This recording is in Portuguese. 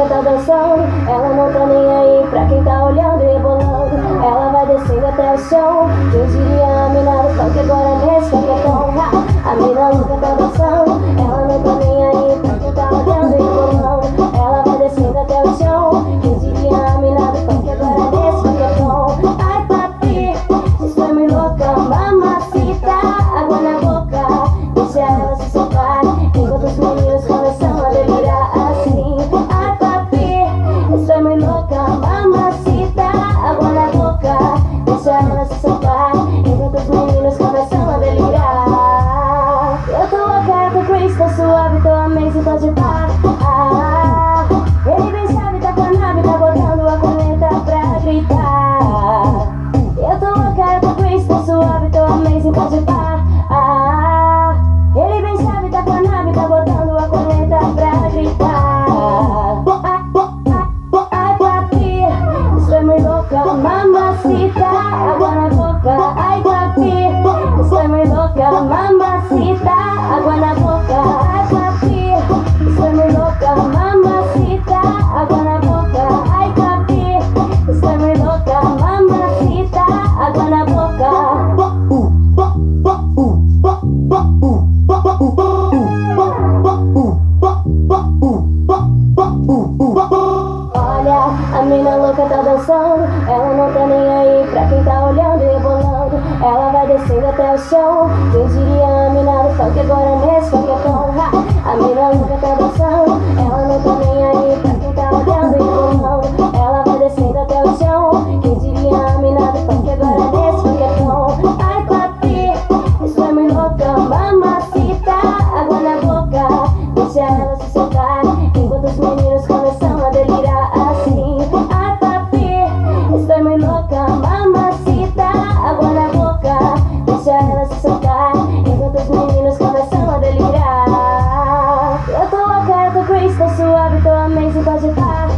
louca tá dançando, ela não tá nem aí pra quem tá olhando e rebolando. Ela vai descendo até o chão, quem diria a mina do funk agora nesse funketão. A mina louca tá dançando, ela não tá nem aí pra quem tá olhando e rebolando. Ela vai descendo até o chão, quem diria a mina do funk agora nesse funketão. Ai papi, isso é muito louca, mamacita, água na boca, deixa ela se soltar, enquanto os meninos começam a delirar assim. Ai papi, isso é muito louca, mamacita, água na boca, deixa ela se soltar, enquanto os meninos começam a delirar. Eu tô louca, tô Chris, tô suave, tô amazing, tô de par. Ele bem sabe, tá com a nave, tá botando a corneta pra gritar. Eu tô louca, tô Chris, tô suave, tô amazing, tô de par. Ele bem sabe, tá com a nave, tá botando a corneta pra gritar. Ai papi, isso é muito louca, mamacita, água na boca. Ai papi, isso é muito louca, mamacita, água na boca. Ai papi, isso é muito louca, mamacita, água na boca. Ai papi, isso é muito louca, mamacita, água na boca. Olha, a mina louca tá dançando, ela não tá nem aí pra quem tá olhando e rebolando. Ela vai descendo até o chão, quem diria a mina do funk agora nesse funketão. A mina louca tá dançando, ela não tá nem aí pra quem tá olhando e rebolando. Ela vai descendo até o chão, quem diria a mina do funk agora nesse funketão. Ai papi, isso é muito louca, mamacita, água na boca, deixa ela se soltar, enquanto os meninos começam a delirar assim. Ai papi, isso é muito louca, mamacita, água na boca, deixa ela se soltar, enquanto os meninos começam a delirar. Eu tô louca, eu tô Chris, tô suave, tô amazing, tô de par.